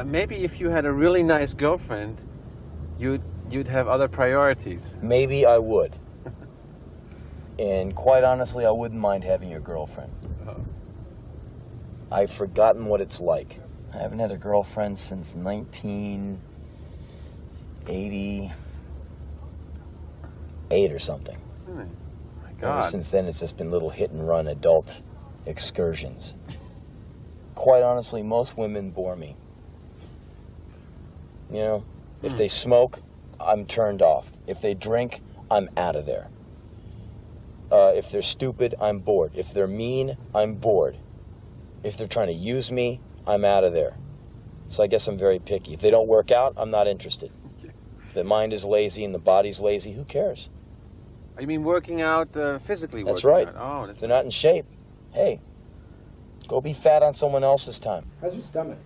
maybe if you had a really nice girlfriend, you'd have other priorities. Maybe I would. And quite honestly, I wouldn't mind having a girlfriend. I've forgotten what it's like. I haven't had a girlfriend since 1988 or something. My God. Ever since then, it's just been little hit-and-run adult excursions. Quite honestly, most women bore me. You know, if they smoke, I'm turned off. If they drink, I'm out of there. If they're stupid, I'm bored. If they're mean, I'm bored. If they're trying to use me, I'm out of there. So I guess I'm very picky. If they don't work out, I'm not interested. If the mind is lazy and the body's lazy, who cares? You mean working out physically? That's working right. Out. Oh, that's if they're not in shape, hey, go be fat on someone else's time. How's your stomach?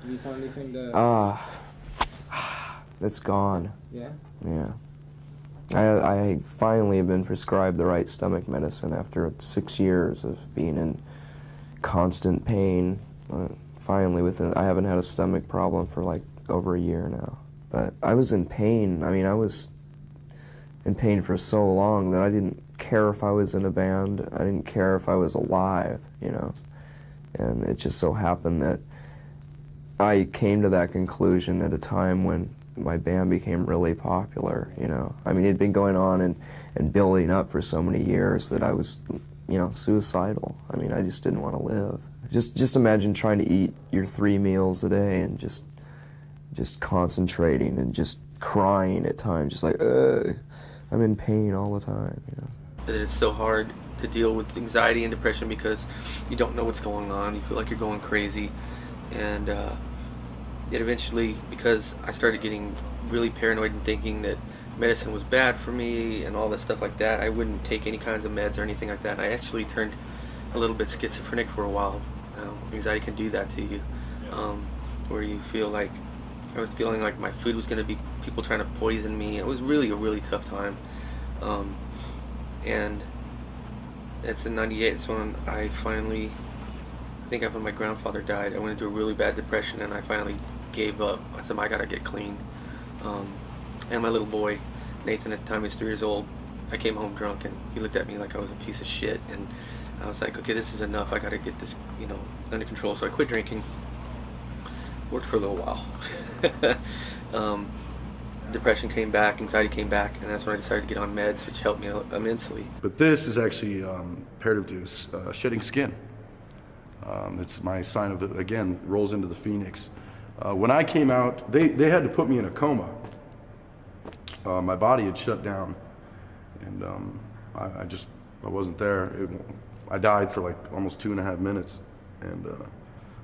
Did you find anything to... It's gone. Yeah? Yeah. I finally have been prescribed the right stomach medicine after 6 years of being in constant pain. Finally, I haven't had a stomach problem for like over a year now. But I was in pain. I mean, I was in pain for so long that I didn't care if I was in a band. I didn't care if I was alive, you know. And it just so happened that I came to that conclusion at a time when my band became really popular, you know. I mean, it had been going on and building up for so many years that I was, you know, suicidal. I mean, I just didn't want to live. Just imagine trying to eat your 3 meals a day and just concentrating and just crying at times, just like, I'm in pain all the time, you know. It's so hard to deal with anxiety and depression because you don't know what's going on. You feel like you're going crazy. And it eventually, because I started getting really paranoid and thinking that medicine was bad for me and all that stuff like that, I wouldn't take any kinds of meds or anything like that. And I actually turned a little bit schizophrenic for a while. Anxiety can do that to you, where you feel like, I was feeling like my food was going to be people trying to poison me. It was really a really tough time. And that's in '98. That's when I finally, I think after my grandfather died, I went into a really bad depression and I finally gave up. I said, I gotta get clean. And my little boy, Nathan, at the time he was 3 years old, I came home drunk and he looked at me like I was a piece of shit. And I was like, okay, this is enough. I gotta get this, you know, under control. So I quit drinking. Worked for a little while. Depression came back, anxiety came back, and that's when I decided to get on meds, which helped me immensely. But this is actually imperative to shedding skin. It's my sign of it, again, rolls into the phoenix. When I came out, they had to put me in a coma. My body had shut down, and I wasn't there. I died for like almost 2.5 minutes. And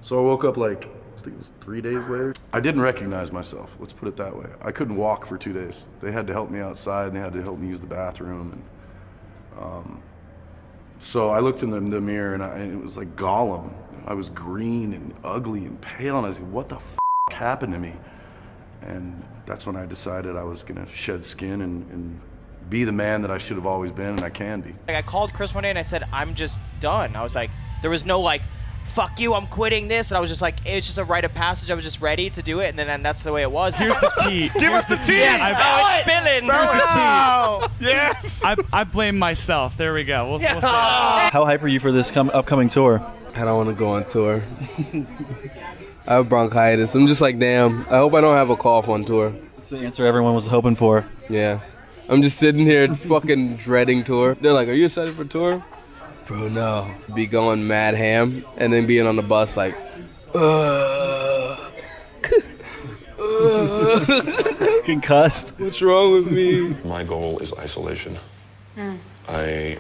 so I woke up like, I think it was 3 days later. I didn't recognize myself, let's put it that way. I couldn't walk for 2 days. They had to help me outside, and they had to help me use the bathroom. And so I looked in the mirror, and it was like Gollum. I was green and ugly and pale, and I was like, what the f happened to me? And that's when I decided I was gonna shed skin and be the man that I should have always been, and I can be. Like, I called Chris one day and I said, I'm just done. I was like, there was no like, fuck you, I'm quitting this. And I was just like, it's just a rite of passage. I was just ready to do it, and then that's the way it was. Here's the tea. Give us the tea. Yes, spilling. Here's the tea. Yes. I blame myself. There we go. We'll say it. How hype are you for this upcoming tour? I don't want to go on tour. I have bronchitis. I'm just like, damn, I hope I don't have a cough on tour. That's the answer everyone was hoping for. Yeah. I'm just sitting here fucking dreading tour. They're like, are you excited for tour? Bro, no. Be going mad ham and then being on the bus like, concussed. What's wrong with me? My goal is isolation. I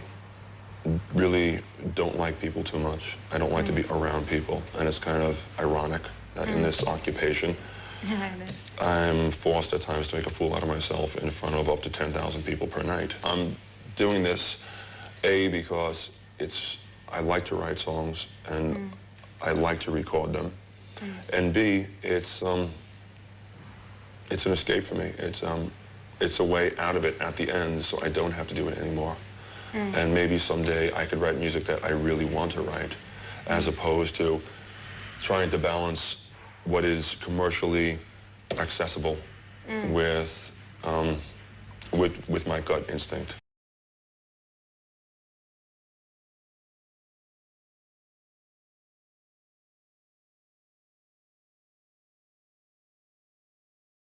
really don't like people too much. I don't like to be around people, and it's kind of ironic that in this occupation, I'm forced at times to make a fool out of myself in front of up to 10,000 people per night. I'm doing this, A, because I like to write songs, and I like to record them, and B, it's an escape for me. It's a way out of it at the end, so I don't have to do it anymore. And maybe someday I could write music that I really want to write, as opposed to trying to balance what is commercially accessible with my gut instinct.